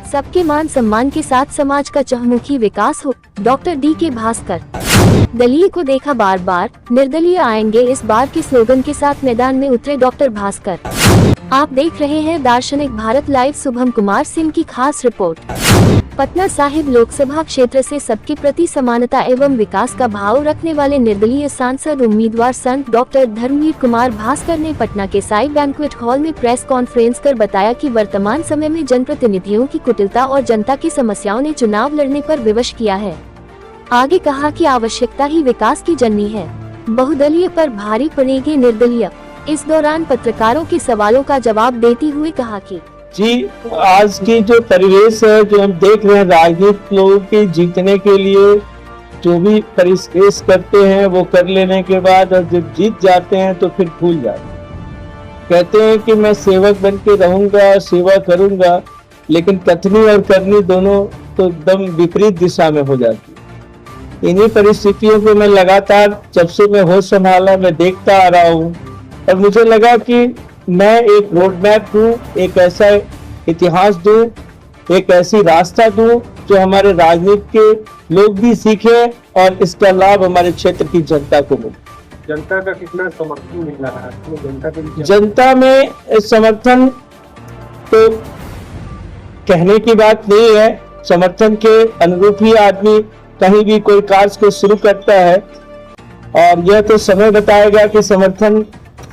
सबके मान सम्मान के साथ समाज का चहुमुखी विकास हो। Doctor D.K. भास्कर। दलीय को देखा बार बार, निर्दलीय आएंगे इस बार के स्लोगन के साथ मैदान में उतरे डॉक्टर भास्कर। आप देख रहे हैं दार्शनिक भारत लाइव। शुभम कुमार सिंह की खास रिपोर्ट। पटना साहिब लोकसभा क्षेत्र से सबके प्रति समानता एवं विकास का भाव रखने वाले निर्दलीय सांसद उम्मीदवार संत डॉक्टर धर्मवीर कुमार भास्कर ने पटना के साई बैंक्वेट हॉल में प्रेस कॉन्फ्रेंस कर बताया कि वर्तमान समय में जनप्रतिनिधियों की कुटिलता और जनता की समस्याओं ने चुनाव लड़ने पर विवश किया है। आगे कहा कि आवश्यकता ही विकास की जननी है, बहुदलीय पर भारी पड़ेगी निर्दलीय। इस दौरान पत्रकारों के सवालों का जवाब देते हुए कहा कि जी, आज की जो परिवेश है, जो हम देख रहे हैं, राजनीतिक लोगों के जीतने के लिए जो भी परिवेश करते हैं वो कर लेने के बाद और जब जीत जाते हैं तो फिर भूल जाते हैं। कहते हैं कि मैं सेवक बन के रहूंगा, सेवा करूंगा, लेकिन कथनी और करनी दोनों तो एकदम विपरीत दिशा में हो जाती है। इन्हीं परिस्थितियों को मैं लगातार जब से मैं होश संभाला मैं देखता आ रहा हूँ और मुझे लगा कि मैं एक रोड मैप दूं, एक ऐसा इतिहास दूं, एक ऐसी रास्ता दूं जो हमारे राजनीति के लोग भी सीखें और इसका लाभ हमारे क्षेत्र की जनता को मिले। जनता का कितना समर्थन मिल रहा है? जनता में समर्थन तो कहने की बात नहीं है, समर्थन के अनुरूप ही आदमी कहीं भी कोई कार्य को शुरू करता है और यह तो समय बताएगा कि समर्थन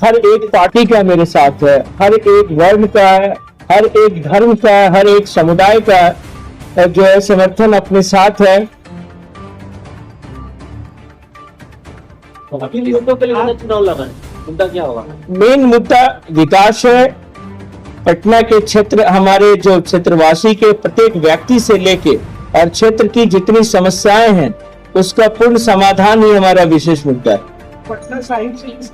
हर एक पार्टी का मेरे साथ है, हर एक वर्ण का है, हर एक धर्म का है, हर एक समुदाय का जो है समर्थन अपने साथ है। चुनाव लगा मुद्दा क्या होगा? मेन मुद्दा विकास है। पटना के क्षेत्र, हमारे जो क्षेत्रवासी के प्रत्येक व्यक्ति से लेके और क्षेत्र की जितनी समस्याएं हैं उसका पूर्ण समाधान ही हमारा विशेष मुद्दा है। पटना साहिब से इस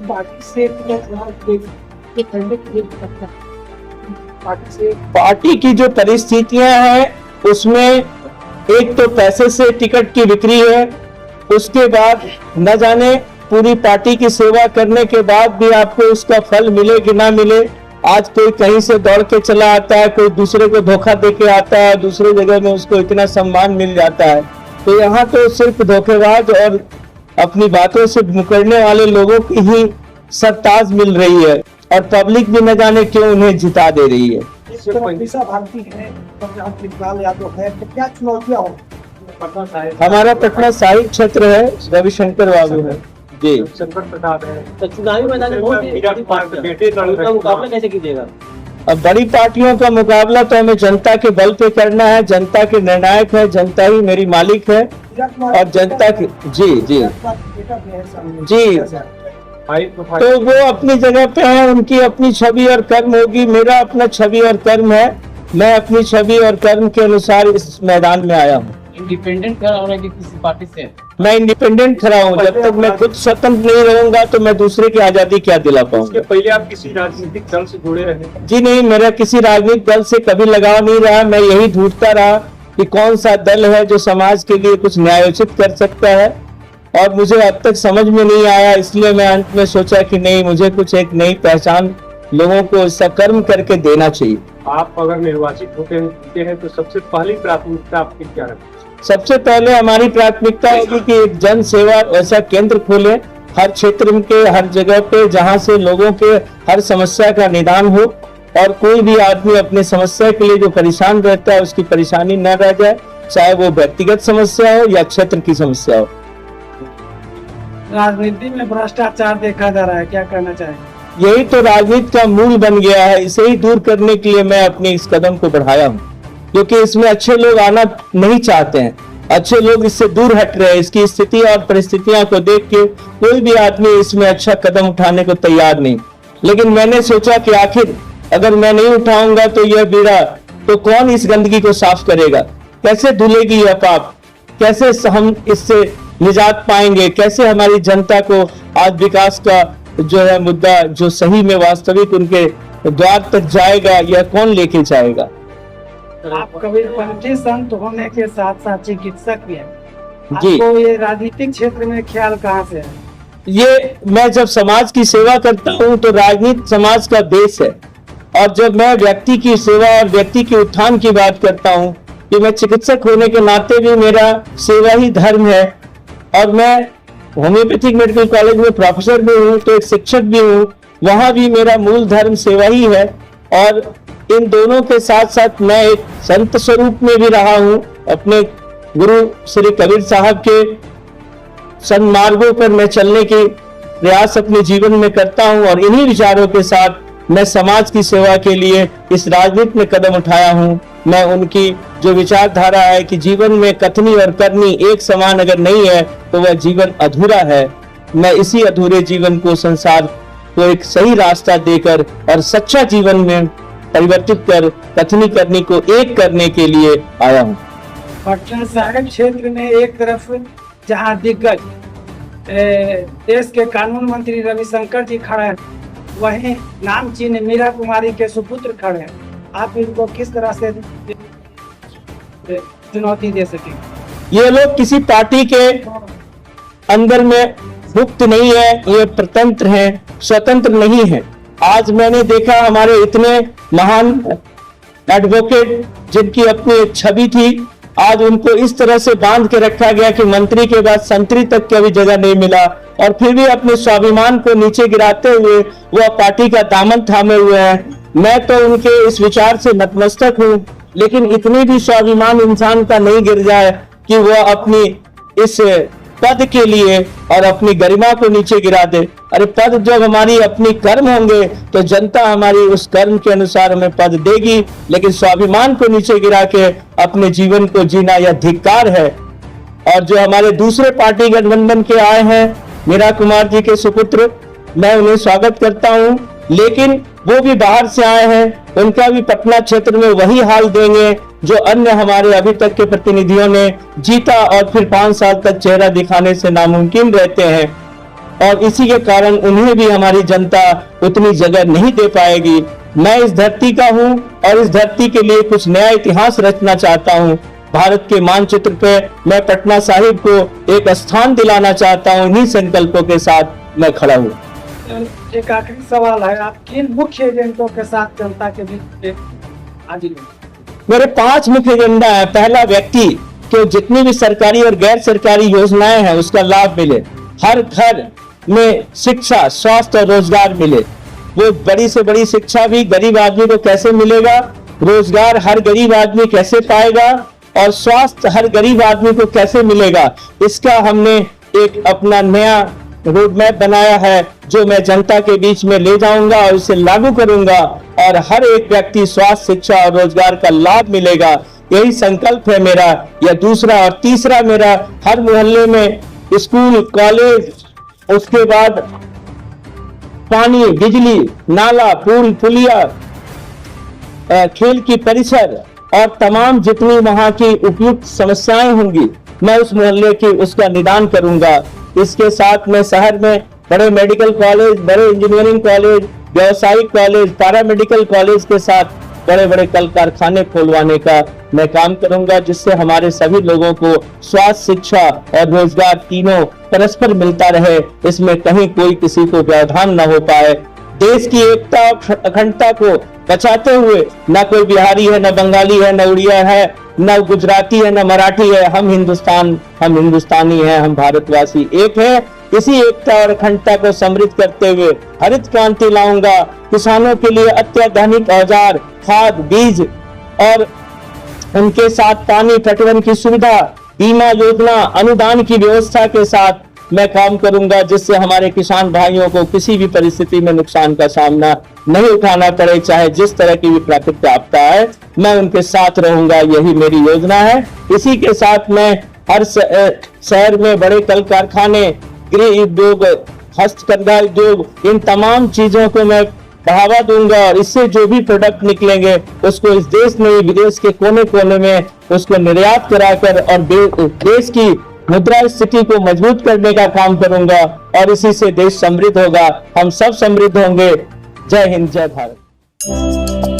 पार्टी की जो परिस्थितियां हैं उसमें एक तो पैसे से टिकट की बिक्री है, उसके बाद न जाने पूरी पार्टी की सेवा करने के बाद भी आपको उसका फल मिले कि ना मिले। आज कोई कहीं से दौड़ के चला आता है, कोई दूसरे को धोखा देके आता है, दूसरे जगह में उसको इतना सम्मान मिल जाता है। तो यहाँ तो सिर्फ धोखेबाज और अपनी बातों से मुकरने वाले लोगों की ही सरताज मिल रही है और पब्लिक भी न जाने क्यों उन्हें जिता दे रही है। हमारा पटना साहिब क्षेत्र है, रविशंकर बाबू है जी, शंकर प्रसाद है। तो चुनावी मैदान में मुकाबला कैसे कीजिएगा? अब बड़ी पार्टियों का मुकाबला तो हमें जनता के बल पे करना है। जनता के निर्णायक है, जनता ही मेरी मालिक है और जनता की जी तो वो अपनी जगह पे है, उनकी अपनी छवि और कर्म होगी, मेरा अपना छवि और कर्म है। मैं अपनी छवि और कर्म के अनुसार इस मैदान में आया हूँ। इंडिपेंडेंट खड़ा होने की किसी पार्टी से? मैं इंडिपेंडेंट खड़ा हूँ। जब तक मैं खुद स्वतंत्र नहीं रहूंगा तो मैं दूसरे की आजादी क्या दिला पाऊंगा। पहले आप किसी राजनीतिक दल से जुड़े रहे? जी नहीं, मेरा किसी राजनीतिक दल से कभी लगाव नहीं रहा। मैं यही ढूंढता रहा कि कौन सा दल है जो समाज के लिए कुछ न्यायोचित कर सकता है और मुझे अब तक समझ में नहीं आया। इसलिए मैं अंत में सोचा कि नहीं, मुझे कुछ एक नई पहचान लोगों को सकर्म करके देना चाहिए। आप अगर निर्वाचित होते हैं तो सबसे पहली प्राथमिकता आपकी क्या है? सबसे पहले हमारी प्राथमिकता होगी कि एक जन सेवा ऐसा केंद्र खोले हर क्षेत्र के हर जगह पे, जहां से लोगों के हर समस्या का निदान हो और कोई भी आदमी अपने समस्या के लिए जो परेशान रहता है उसकी परेशानी न रह जाए, चाहे वो व्यक्तिगत समस्या हो या क्षेत्र की समस्या हो। राजनीति में भ्रष्टाचार देखा जा रहा है, क्या कहना चाहेंगे? यही तो राजनीति का मूल बन गया है। इसे ही दूर करने के लिए मैं अपने इस कदम को बढ़ाया हूँ, क्योंकि इसमें अच्छे लोग आना नहीं चाहते हैं। अच्छे लोग इससे दूर हट रहे हैं। इसकी स्थिति और परिस्थितियां को देख के कोई भी आदमी इसमें अच्छा कदम उठाने को तैयार नहीं। लेकिन मैंने सोचा कि आखिर अगर मैं नहीं उठाऊंगा तो यह बीड़ा, तो कौन इस गंदगी को साफ करेगा? कैसे धुलेगी यह पाप? कैसे हम इससे निजात पाएंगे? कैसे हमारी जनता को आज विकास का जो है मुद्दा जो सही में वास्तविक उनके द्वार तक जाएगा, यह कौन लेके जाएगा? आप कबीरपंथी संत होने के साथ साथ चिकित्सक भी हैं। जी। आपको ये राजनीतिक क्षेत्र में ख्याल कहाँ से है? ये मैं जब समाज की सेवा करता हूँ तो राजनीति समाज का देश है और जब मैं व्यक्ति की सेवा और व्यक्ति के उत्थान की बात करता हूँ कि मैं चिकित्सक होने के नाते भी मेरा सेवा ही धर्म है, और मैं होम्योपैथिक मेडिकल कॉलेज में प्रोफेसर भी हूँ, तो एक शिक्षक भी हूँ, वहां भी मेरा मूल धर्म सेवा ही है। और इन दोनों के साथ साथ मैं एक संत स्वरूप में भी रहा हूँ। अपने गुरु श्री कबीर साहब के सन्मार्गों पर मैं चलने की प्रयास अपने जीवन में करता हूँ, और इन्हीं विचारों के साथ मैं समाज की सेवा के लिए इस राजनीति में कदम उठाया हूँ। मैं उनकी जो विचारधारा है कि जीवन में कथनी और करनी एक समान अगर नहीं है तो वह जीवन अधूरा है, मैं इसी अधूरे जीवन को संसार को एक सही रास्ता देकर और सच्चा जीवन में परिवर्तित कर कथनी करनी को एक करने के लिए आया हूँ। पटना साहिब क्षेत्र में एक तरफ जहाँ दिग्गज देश के कानून मंत्री रविशंकर जी खड़े हैं, वहीं नामचीन मीरा कुमारी के सुपुत्र खड़े हैं। आप इनको किस तरह से चुनौती दे सकेंगे? ये लोग किसी पार्टी के अंदर में मुक्त नहीं है, ये स्वतंत्र हैं, स्वतंत्र नहीं है। आज मैंने देखा हमारे इतने महान एडवोकेट जिनकी अपनी एक छवि थी, आज उनको इस तरह से बांध के रखा गया कि मंत्री के बाद संतरी तक की भी जगह नहीं मिला, और फिर भी अपने स्वाभिमान को नीचे गिराते हुए वह पार्टी का दामन थामे हुए हैं। मैं तो उनके इस विचार से नतमस्तक हूँ, लेकिन इतने भी स्वाभिमान इंसान का नहीं गिर जाए कि वह अपनी इस पद के लिए और अपनी गरिमा को नीचे गिरा दे। अरे पद जब हमारी अपनी कर्म होंगे तो जनता हमारी उस कर्म के अनुसार हमें पद देगी, लेकिन स्वाभिमान को नीचे गिरा के अपने जीवन को जीना यह धिक्कार है। और जो हमारे दूसरे पार्टी गठबंधन के आए हैं मीरा कुमार जी के सुपुत्र, मैं उन्हें स्वागत करता हूं, लेकिन वो भी बाहर से आए हैं, उनका भी पटना क्षेत्र में वही हाल देंगे जो अन्य हमारे अभी तक के प्रतिनिधियों ने जीता और फिर 5 साल तक चेहरा दिखाने से नामुमकिन रहते हैं, और इसी के कारण उन्हें भी हमारी जनता उतनी जगह नहीं दे पाएगी। मैं इस धरती का हूं और इस धरती के लिए कुछ नया इतिहास रचना चाहता हूं। भारत के मानचित्र पे मैं पटना साहिब को एक स्थान दिलाना चाहता हूं। इन्हीं संकल्पों के साथ मैं खड़ा हूं। एक आखिरी सवाल है, आप किन मुख्य एजेंडों के साथ जनता के बीच हाजिर हैं? मेरे 5 मुख्य एजेंडा है। पहला, व्यक्ति को जितनी भी सरकारी और गैर सरकारी योजनाएं हैं उसका लाभ मिले, हर घर में शिक्षा, स्वास्थ्य और रोजगार मिले। वो बड़ी से बड़ी शिक्षा भी गरीब आदमी को कैसे मिलेगा, रोजगार हर गरीब आदमी कैसे पाएगा, और स्वास्थ्य हर गरीब आदमी को कैसे मिलेगा, इसका हमने एक अपना नया रोड मैप बनाया है जो मैं जनता के बीच में ले जाऊंगा और इसे लागू करूंगा, और हर एक व्यक्ति स्वास्थ्य, शिक्षा और रोजगार का लाभ मिलेगा। यही संकल्प है मेरा। यह दूसरा। और तीसरा, मेरा हर मोहल्ले में स्कूल, कॉलेज, उसके बाद पानी, बिजली, नाला, पुल, पुलिया, खेल की परिसर और तमाम जितनी वहां की उपयुक्त समस्याएं होंगी, मैं उस मोहल्ले की उसका निदान करूंगा। इसके साथ मैं शहर में बड़े मेडिकल कॉलेज, बड़े इंजीनियरिंग कॉलेज, व्यावसायिक कॉलेज, पैरामेडिकल कॉलेज के साथ बड़े बड़े कल कारखाने खोलवाने का मैं काम करूंगा, जिससे हमारे सभी लोगों को स्वास्थ्य, शिक्षा और रोजगार तीनों परस्पर मिलता रहे। इसमें कहीं कोई किसी को व्यवधान न हो पाए। देश की एकता और अखंडता को बचाते हुए न कोई बिहारी है, न बंगाली है, न उड़िया है, न गुजराती है, न मराठी है। हम हिंदुस्तानी हैं, हम भारतवासी एक हैं। इसी एकता और अखंडता को समृद्ध करते हुए हरित क्रांति लाऊंगा। किसानों के लिए अत्याधुनिक औजार, खाद, बीज और उनके साथ पानी पटवन की सुविधा, बीमा योजना, अनुदान की व्यवस्था के साथ मैं काम करूंगा, जिससे हमारे किसान भाइयों को किसी भी परिस्थिति में नुकसान का सामना नहीं उठाना पड़े। चाहे जिस तरह की भी प्राकृतिक आपदा है, मैं उनके साथ रहूंगा। यही मेरी योजना है। इसी के साथ मैं हर शहर में बड़े कल कारखाने, गृह उद्योग, हस्तकरघा उद्योग, इन तमाम चीजों को मैं बढ़ावा दूंगा, और इससे जो भी प्रोडक्ट निकलेंगे उसको इस देश में, विदेश के कोने कोने में उसको निर्यात कराकर और देश की मुद्रा स्थिति को मजबूत करने का काम करूंगा, और इसी से देश समृद्ध होगा, हम सब समृद्ध होंगे। जय हिंद, जय भारत।